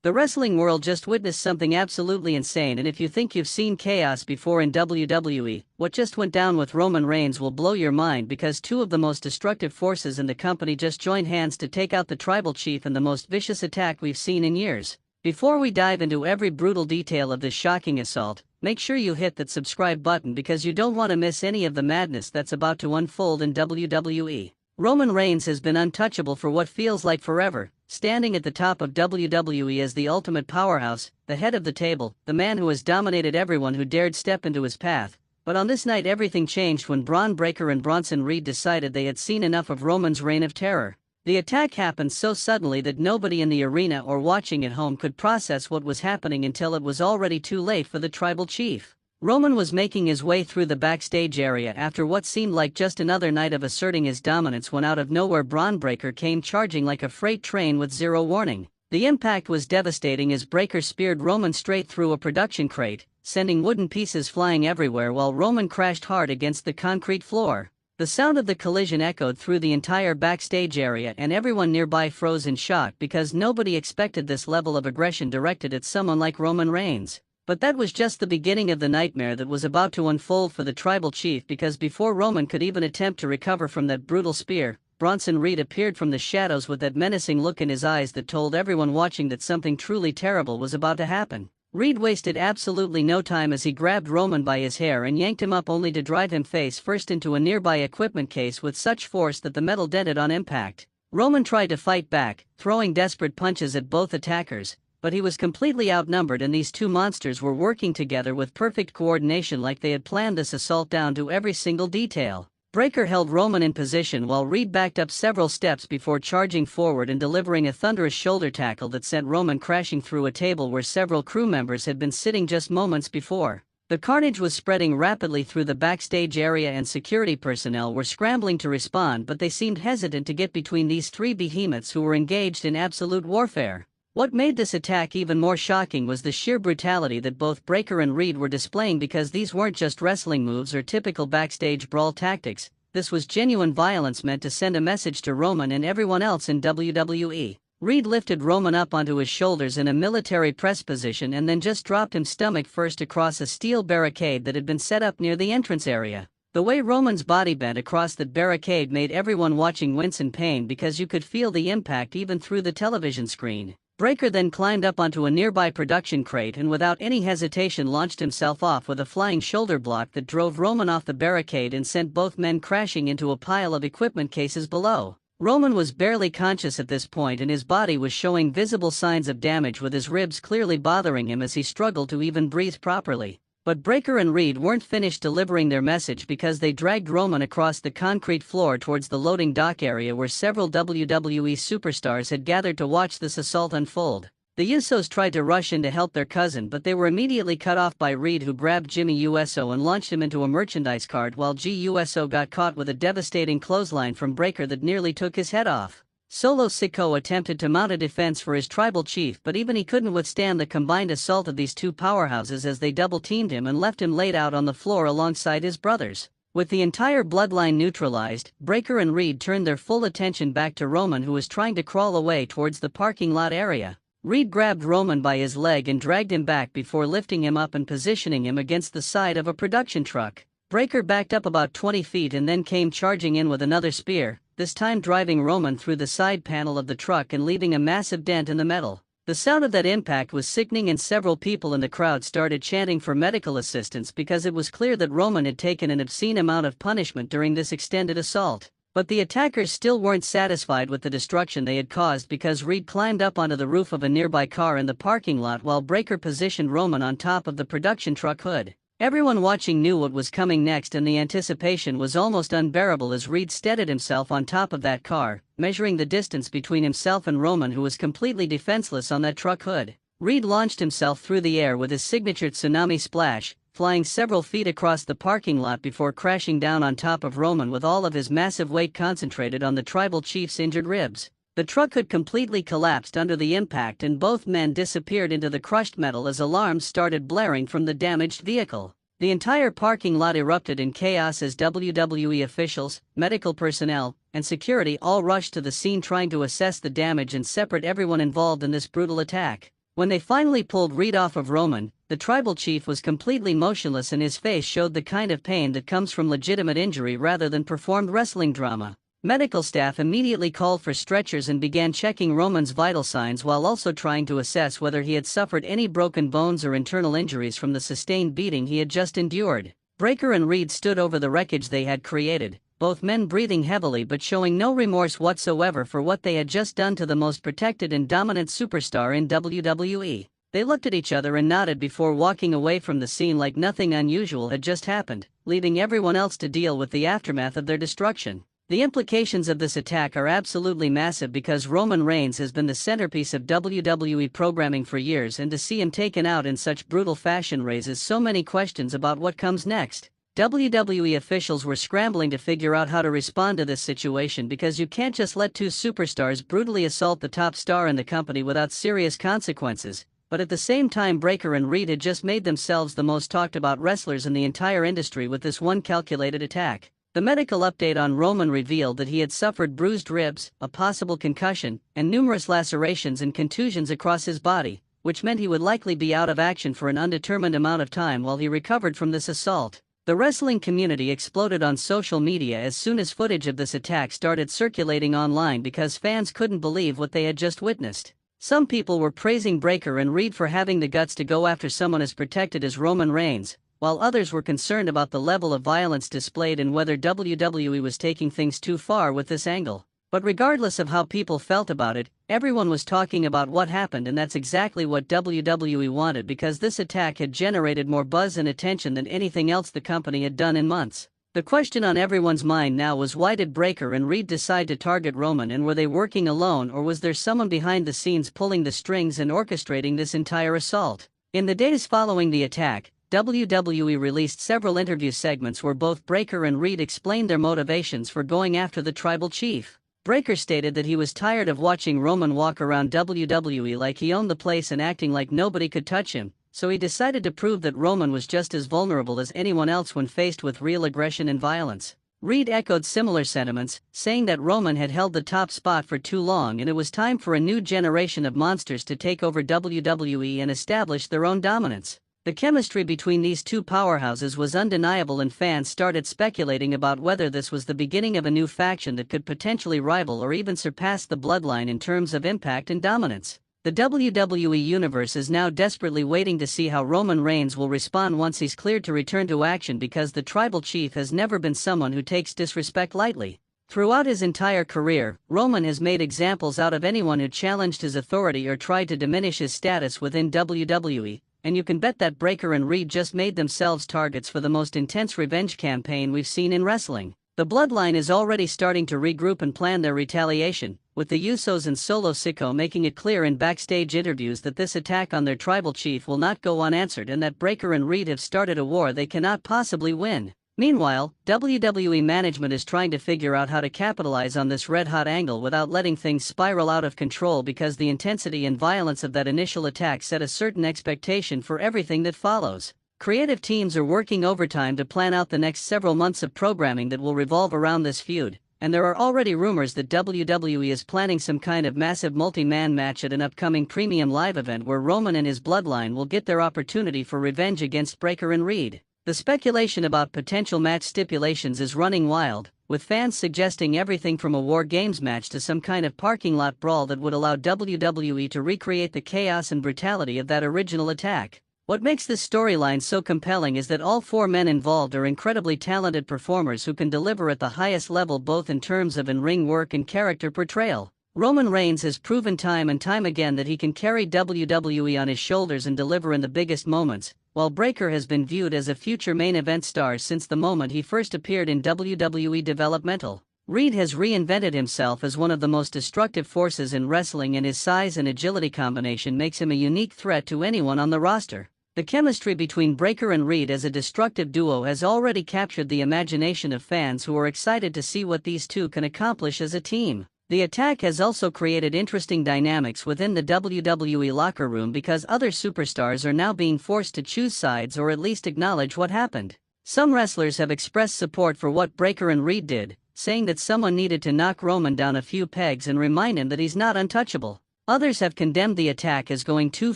The wrestling world just witnessed something absolutely insane, and if you think you've seen chaos before in WWE, what just went down with Roman Reigns will blow your mind, because two of the most destructive forces in the company just joined hands to take out the tribal chief in the most vicious attack we've seen in years. Before we dive into every brutal detail of this shocking assault, make sure you hit that subscribe button because you don't want to miss any of the madness that's about to unfold in WWE. Roman Reigns has been untouchable for what feels like forever, standing at the top of WWE as the ultimate powerhouse, the head of the table, the man who has dominated everyone who dared step into his path. But on this night everything changed when Bron Breakker and Bronson Reed decided they had seen enough of Roman's reign of terror. The attack happened so suddenly that nobody in the arena or watching at home could process what was happening until it was already too late for the tribal chief. Roman was making his way through the backstage area after what seemed like just another night of asserting his dominance when out of nowhere Bron Breakker came charging like a freight train with zero warning. The impact was devastating as Breakker speared Roman straight through a production crate, sending wooden pieces flying everywhere while Roman crashed hard against the concrete floor. The sound of the collision echoed through the entire backstage area and everyone nearby froze in shock because nobody expected this level of aggression directed at someone like Roman Reigns. But that was just the beginning of the nightmare that was about to unfold for the tribal chief, because before Roman could even attempt to recover from that brutal spear, Bronson Reed appeared from the shadows with that menacing look in his eyes that told everyone watching that something truly terrible was about to happen. Reed wasted absolutely no time as he grabbed Roman by his hair and yanked him up only to drive him face first into a nearby equipment case with such force that the metal dented on impact. Roman tried to fight back, throwing desperate punches at both attackers, but he was completely outnumbered and these two monsters were working together with perfect coordination like they had planned this assault down to every single detail. Breakker held Roman in position while Reed backed up several steps before charging forward and delivering a thunderous shoulder tackle that sent Roman crashing through a table where several crew members had been sitting just moments before. The carnage was spreading rapidly through the backstage area and security personnel were scrambling to respond, but they seemed hesitant to get between these three behemoths who were engaged in absolute warfare. What made this attack even more shocking was the sheer brutality that both Breakker and Reed were displaying, because these weren't just wrestling moves or typical backstage brawl tactics. This was genuine violence meant to send a message to Roman and everyone else in WWE. Reed lifted Roman up onto his shoulders in a military press position and then just dropped him stomach first across a steel barricade that had been set up near the entrance area. The way Roman's body bent across that barricade made everyone watching wince in pain because you could feel the impact even through the television screen. Breakker then climbed up onto a nearby production crate and without any hesitation launched himself off with a flying shoulder block that drove Roman off the barricade and sent both men crashing into a pile of equipment cases below. Roman was barely conscious at this point and his body was showing visible signs of damage, with his ribs clearly bothering him as he struggled to even breathe properly. But Breakker and Reed weren't finished delivering their message because they dragged Roman across the concrete floor towards the loading dock area where several WWE superstars had gathered to watch this assault unfold. The Usos tried to rush in to help their cousin, but they were immediately cut off by Reed, who grabbed Jimmy Uso and launched him into a merchandise cart, while Uso got caught with a devastating clothesline from Breakker that nearly took his head off. Solo Sikoa attempted to mount a defense for his tribal chief, but even he couldn't withstand the combined assault of these two powerhouses as they double-teamed him and left him laid out on the floor alongside his brothers. With the entire bloodline neutralized, Breakker and Reed turned their full attention back to Roman, who was trying to crawl away towards the parking lot area. Reed grabbed Roman by his leg and dragged him back before lifting him up and positioning him against the side of a production truck. Breakker backed up about 20 feet and then came charging in with another spear, this time driving Roman through the side panel of the truck and leaving a massive dent in the metal. The sound of that impact was sickening and several people in the crowd started chanting for medical assistance because it was clear that Roman had taken an obscene amount of punishment during this extended assault. But the attackers still weren't satisfied with the destruction they had caused, because Reed climbed up onto the roof of a nearby car in the parking lot while Breakker positioned Roman on top of the production truck hood. Everyone watching knew what was coming next, and the anticipation was almost unbearable as Reed steadied himself on top of that car, measuring the distance between himself and Roman, who was completely defenseless on that truck hood. Reed launched himself through the air with his signature tsunami splash, flying several feet across the parking lot before crashing down on top of Roman with all of his massive weight concentrated on the tribal chief's injured ribs. The truck hood completely collapsed under the impact and both men disappeared into the crushed metal as alarms started blaring from the damaged vehicle. The entire parking lot erupted in chaos as WWE officials, medical personnel, and security all rushed to the scene trying to assess the damage and separate everyone involved in this brutal attack. When they finally pulled Reed off of Roman, the tribal chief was completely motionless and his face showed the kind of pain that comes from legitimate injury rather than performed wrestling drama. Medical staff immediately called for stretchers and began checking Roman's vital signs while also trying to assess whether he had suffered any broken bones or internal injuries from the sustained beating he had just endured. Breakker and Reed stood over the wreckage they had created, both men breathing heavily but showing no remorse whatsoever for what they had just done to the most protected and dominant superstar in WWE. They looked at each other and nodded before walking away from the scene like nothing unusual had just happened, leaving everyone else to deal with the aftermath of their destruction. The implications of this attack are absolutely massive because Roman Reigns has been the centerpiece of WWE programming for years, and to see him taken out in such brutal fashion raises so many questions about what comes next. WWE officials were scrambling to figure out how to respond to this situation because you can't just let two superstars brutally assault the top star in the company without serious consequences. But at the same time, Breakker and Reed had just made themselves the most talked about wrestlers in the entire industry with this one calculated attack. The medical update on Roman revealed that he had suffered bruised ribs, a possible concussion, and numerous lacerations and contusions across his body, which meant he would likely be out of action for an undetermined amount of time while he recovered from this assault. The wrestling community exploded on social media as soon as footage of this attack started circulating online because fans couldn't believe what they had just witnessed. Some people were praising Breakker and Reed for having the guts to go after someone as protected as Roman Reigns, while others were concerned about the level of violence displayed and whether WWE was taking things too far with this angle. But regardless of how people felt about it, everyone was talking about what happened, and that's exactly what WWE wanted because this attack had generated more buzz and attention than anything else the company had done in months. The question on everyone's mind now was, why did Breakker and Reed decide to target Roman, and were they working alone or was there someone behind the scenes pulling the strings and orchestrating this entire assault? In the days following the attack, WWE released several interview segments where both Breakker and Reed explained their motivations for going after the tribal chief. Breakker stated that he was tired of watching Roman walk around WWE like he owned the place and acting like nobody could touch him, so he decided to prove that Roman was just as vulnerable as anyone else when faced with real aggression and violence. Reed echoed similar sentiments, saying that Roman had held the top spot for too long and it was time for a new generation of monsters to take over WWE and establish their own dominance. The chemistry between these two powerhouses was undeniable, and fans started speculating about whether this was the beginning of a new faction that could potentially rival or even surpass the Bloodline in terms of impact and dominance. The WWE Universe is now desperately waiting to see how Roman Reigns will respond once he's cleared to return to action because the tribal chief has never been someone who takes disrespect lightly. Throughout his entire career, Roman has made examples out of anyone who challenged his authority or tried to diminish his status within WWE. And you can bet that Breakker and Reed just made themselves targets for the most intense revenge campaign we've seen in wrestling. The Bloodline is already starting to regroup and plan their retaliation, with the Usos and Solo Sikoa making it clear in backstage interviews that this attack on their tribal chief will not go unanswered and that Breakker and Reed have started a war they cannot possibly win. Meanwhile, WWE management is trying to figure out how to capitalize on this red-hot angle without letting things spiral out of control because the intensity and violence of that initial attack set a certain expectation for everything that follows. Creative teams are working overtime to plan out the next several months of programming that will revolve around this feud, and there are already rumors that WWE is planning some kind of massive multi-man match at an upcoming premium live event where Roman and his Bloodline will get their opportunity for revenge against Breakker and Reed. The speculation about potential match stipulations is running wild, with fans suggesting everything from a War Games match to some kind of parking lot brawl that would allow WWE to recreate the chaos and brutality of that original attack. What makes this storyline so compelling is that all four men involved are incredibly talented performers who can deliver at the highest level both in terms of in-ring work and character portrayal. Roman Reigns has proven time and time again that he can carry WWE on his shoulders and deliver in the biggest moments, while Breakker has been viewed as a future main event star since the moment he first appeared in WWE developmental. Reed has reinvented himself as one of the most destructive forces in wrestling, and his size and agility combination makes him a unique threat to anyone on the roster. The chemistry between Breakker and Reed as a destructive duo has already captured the imagination of fans who are excited to see what these two can accomplish as a team. The attack has also created interesting dynamics within the WWE locker room because other superstars are now being forced to choose sides or at least acknowledge what happened. Some wrestlers have expressed support for what Breakker and Reed did, saying that someone needed to knock Roman down a few pegs and remind him that he's not untouchable. Others have condemned the attack as going too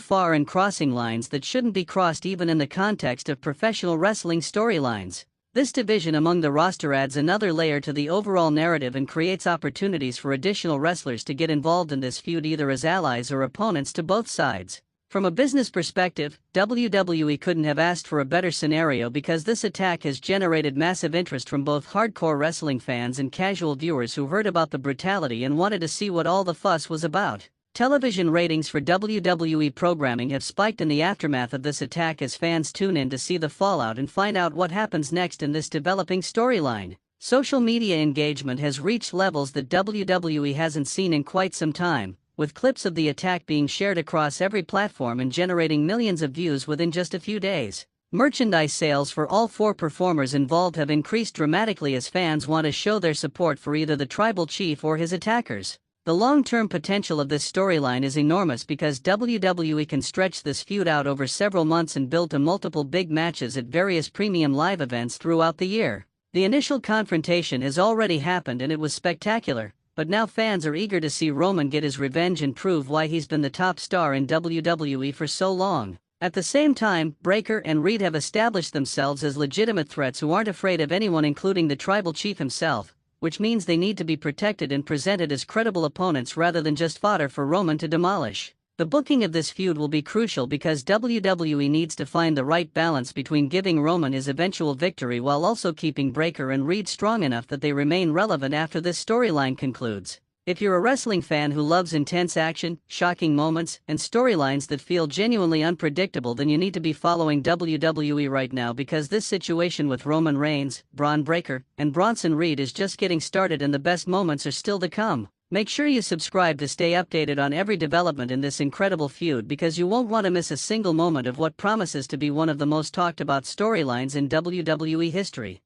far and crossing lines that shouldn't be crossed even in the context of professional wrestling storylines. This division among the roster adds another layer to the overall narrative and creates opportunities for additional wrestlers to get involved in this feud either as allies or opponents to both sides. From a business perspective, WWE couldn't have asked for a better scenario because this attack has generated massive interest from both hardcore wrestling fans and casual viewers who heard about the brutality and wanted to see what all the fuss was about. Television ratings for WWE programming have spiked in the aftermath of this attack as fans tune in to see the fallout and find out what happens next in this developing storyline. Social media engagement has reached levels that WWE hasn't seen in quite some time, with clips of the attack being shared across every platform and generating millions of views within just a few days. Merchandise sales for all four performers involved have increased dramatically as fans want to show their support for either the tribal chief or his attackers. The long-term potential of this storyline is enormous because WWE can stretch this feud out over several months and build to multiple big matches at various premium live events throughout the year. The initial confrontation has already happened and it was spectacular, but now fans are eager to see Roman get his revenge and prove why he's been the top star in WWE for so long. At the same time, Breakker and Reed have established themselves as legitimate threats who aren't afraid of anyone, including the tribal chief himself, which means they need to be protected and presented as credible opponents rather than just fodder for Roman to demolish. The booking of this feud will be crucial because WWE needs to find the right balance between giving Roman his eventual victory while also keeping Breakker and Reed strong enough that they remain relevant after this storyline concludes. If you're a wrestling fan who loves intense action, shocking moments, and storylines that feel genuinely unpredictable, then you need to be following WWE right now because this situation with Roman Reigns, Bron Breakker, and Bronson Reed is just getting started and the best moments are still to come. Make sure you subscribe to stay updated on every development in this incredible feud because you won't want to miss a single moment of what promises to be one of the most talked about storylines in WWE history.